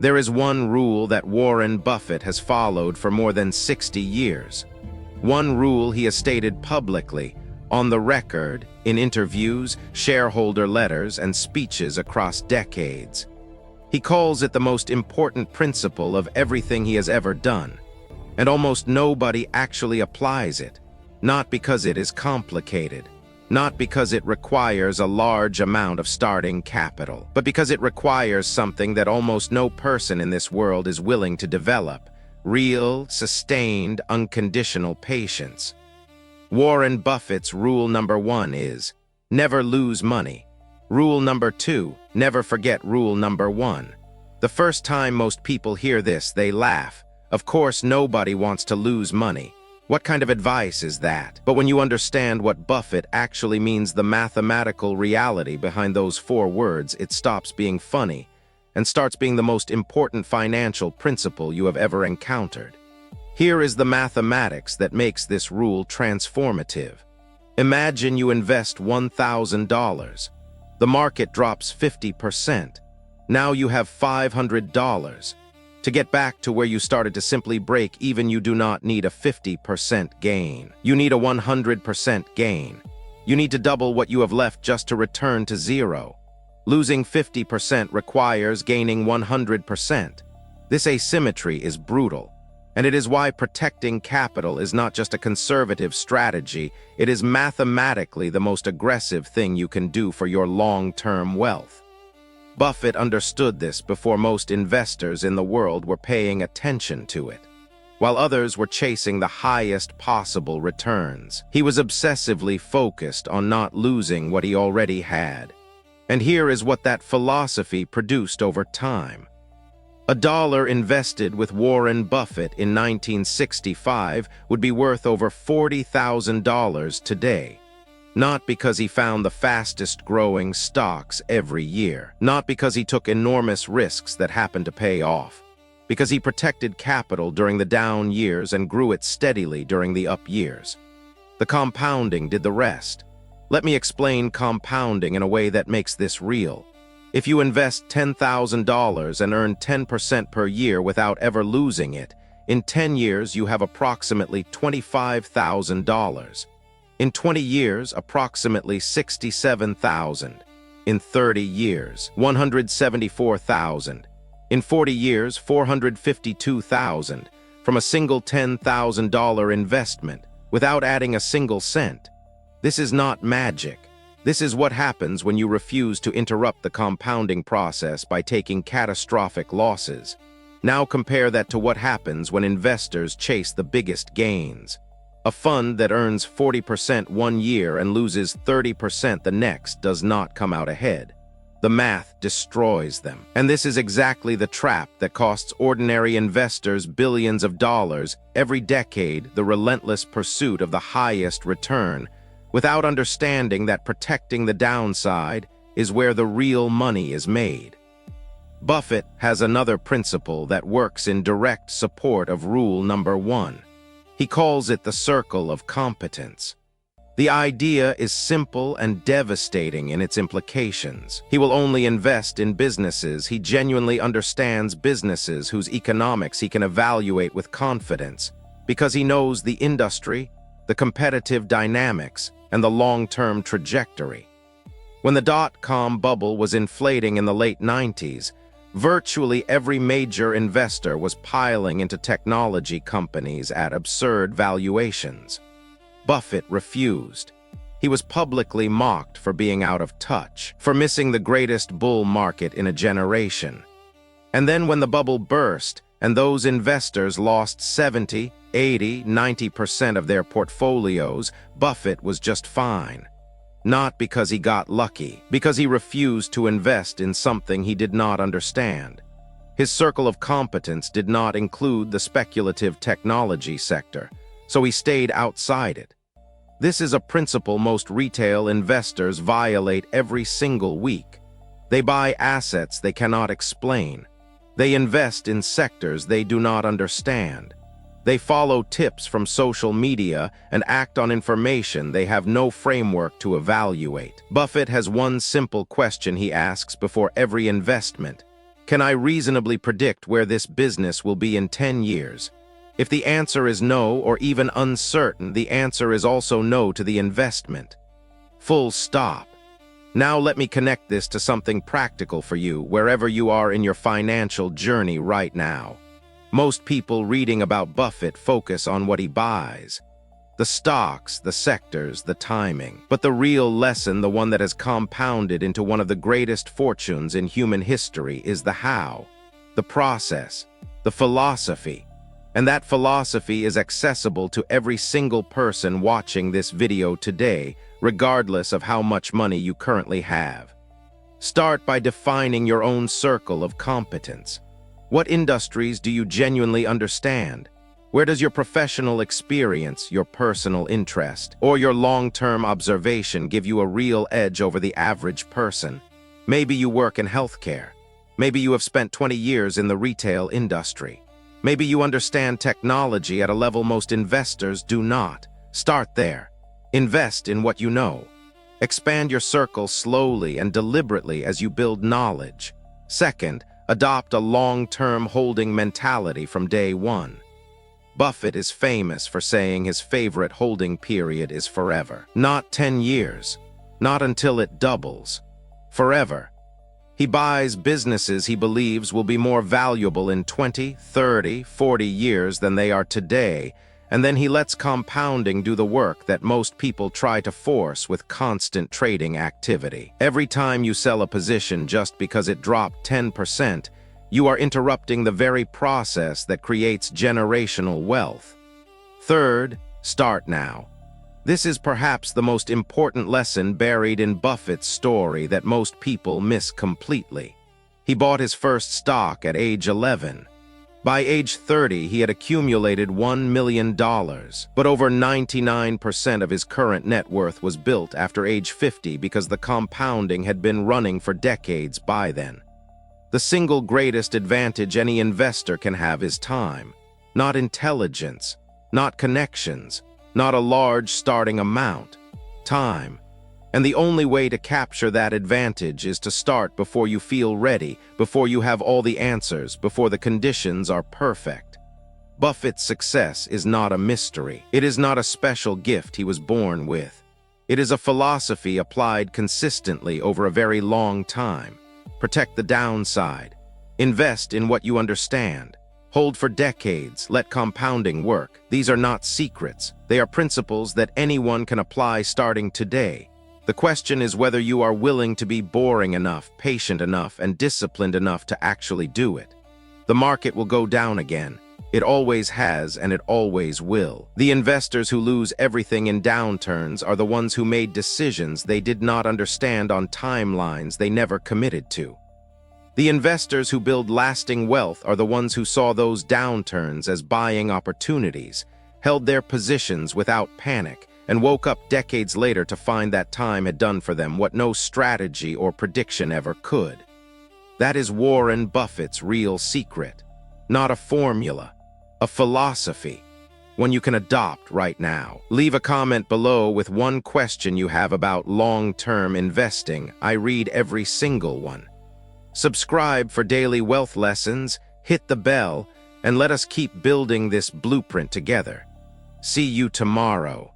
There is one rule that Warren Buffett has followed for more than 60 years. One rule he has stated publicly, on the record, in interviews, shareholder letters, and speeches across decades. He calls it the most important principle of everything he has ever done, and almost nobody actually applies it, not because it is complicated, not because it requires a large amount of starting capital, but because it requires something that almost no person in this world is willing to develop: real, sustained, unconditional patience. Warren Buffett's rule number 1 is, never lose money. Rule number 2, never forget rule number 1. The first time most people hear this, they laugh. Of course, nobody wants to lose money. What kind of advice is that? But when you understand what Buffett actually means, the mathematical reality behind those 4 words, it stops being funny and starts being the most important financial principle you have ever encountered. Here is the mathematics that makes this rule transformative. Imagine you invest $1,000. The market drops 50%. Now you have $500. To get back to where you started to simply break even, you do not need a 50% gain. You need a 100% gain. You need to double what you have left just to return to zero. Losing 50% requires gaining 100%. This asymmetry is brutal, and it is why protecting capital is not just a conservative strategy, it is mathematically the most aggressive thing you can do for your long-term wealth. Buffett understood this before most investors in the world were paying attention to it. While others were chasing the highest possible returns, he was obsessively focused on not losing what he already had. And here is what that philosophy produced over time. $1 invested with Warren Buffett in 1965 would be worth over $40,000 today. Not because he found the fastest growing stocks every year, not because he took enormous risks that happened to pay off, because he protected capital during the down years and grew it steadily during the up years. The compounding did the rest. Let me explain compounding in a way that makes this real. If you invest $10,000 and earn 10% per year without ever losing it, in 10 years you have approximately $25,000. In 20 years, approximately $67,000. In 30 years, $174,000. In 40 years, $452,000 from a single $10,000 investment, without adding a single cent. This is not magic. This is what happens when you refuse to interrupt the compounding process by taking catastrophic losses. Now compare that to what happens when investors chase the biggest gains. A fund that earns 40% one year and loses 30% the next does not come out ahead. The math destroys them. And this is exactly the trap that costs ordinary investors billions of dollars every decade, the relentless pursuit of the highest return, without understanding that protecting the downside is where the real money is made. Buffett has another principle that works in direct support of rule number 1. He calls it the Circle of Competence. The idea is simple and devastating in its implications. He will only invest in businesses he genuinely understands, businesses whose economics he can evaluate with confidence, because he knows the industry, the competitive dynamics, and the long-term trajectory. When the dot-com bubble was inflating in the late 90s, virtually every major investor was piling into technology companies at absurd valuations. Buffett refused. He was publicly mocked for being out of touch, for missing the greatest bull market in a generation. And then when the bubble burst and those investors lost 70, 80, 90% of their portfolios, Buffett was just fine. Not because he got lucky, because he refused to invest in something he did not understand. His circle of competence did not include the speculative technology sector, so he stayed outside it. This is a principle most retail investors violate every single week. They buy assets they cannot explain. They invest in sectors they do not understand. They follow tips from social media and act on information they have no framework to evaluate. Buffett has one simple question he asks before every investment. Can I reasonably predict where this business will be in 10 years? If the answer is no or even uncertain, the answer is also no to the investment. Full stop. Now let me connect this to something practical for you, wherever you are in your financial journey right now. Most people reading about Buffett focus on what he buys. The stocks, the sectors, the timing. But the real lesson, the one that has compounded into one of the greatest fortunes in human history, is the how, the process, the philosophy. And that philosophy is accessible to every single person watching this video today, regardless of how much money you currently have. Start by defining your own circle of competence. What industries do you genuinely understand? Where does your professional experience, your personal interest, or your long-term observation give you a real edge over the average person? Maybe you work in healthcare. Maybe you have spent 20 years in the retail industry. Maybe you understand technology at a level most investors do not. Start there. Invest in what you know. Expand your circle slowly and deliberately as you build knowledge. Second, adopt a long-term holding mentality from day one. Buffett is famous for saying his favorite holding period is forever. Not 10 years. Not until it doubles. Forever. He buys businesses he believes will be more valuable in 20, 30, 40 years than they are today, and then he lets compounding do the work that most people try to force with constant trading activity. Every time you sell a position just because it dropped 10%, you are interrupting the very process that creates generational wealth. Third, start now. This is perhaps the most important lesson buried in Buffett's story that most people miss completely. He bought his first stock at age 11. By age 30, he had accumulated $1 million, but over 99% of his current net worth was built after age 50 because the compounding had been running for decades by then. The single greatest advantage any investor can have is time, not intelligence, not connections, not a large starting amount. Time. And the only way to capture that advantage is to start before you feel ready, before you have all the answers, before the conditions are perfect. Buffett's success is not a mystery. It is not a special gift he was born with. It is a philosophy applied consistently over a very long time. Protect the downside. Invest in what you understand. Hold for decades. Let compounding work. These are not secrets. They are principles that anyone can apply starting today. The question is whether you are willing to be boring enough, patient enough, and disciplined enough to actually do it. The market will go down again. It always has, and it always will. The investors who lose everything in downturns are the ones who made decisions they did not understand on timelines they never committed to. The investors who build lasting wealth are the ones who saw those downturns as buying opportunities, held their positions without panic, and woke up decades later to find that time had done for them what no strategy or prediction ever could. That is Warren Buffett's real secret. Not a formula. A philosophy, one you can adopt right now. Leave a comment below with one question you have about long-term investing. I read every single one. Subscribe for daily wealth lessons, hit the bell, and let us keep building this blueprint together. See you tomorrow.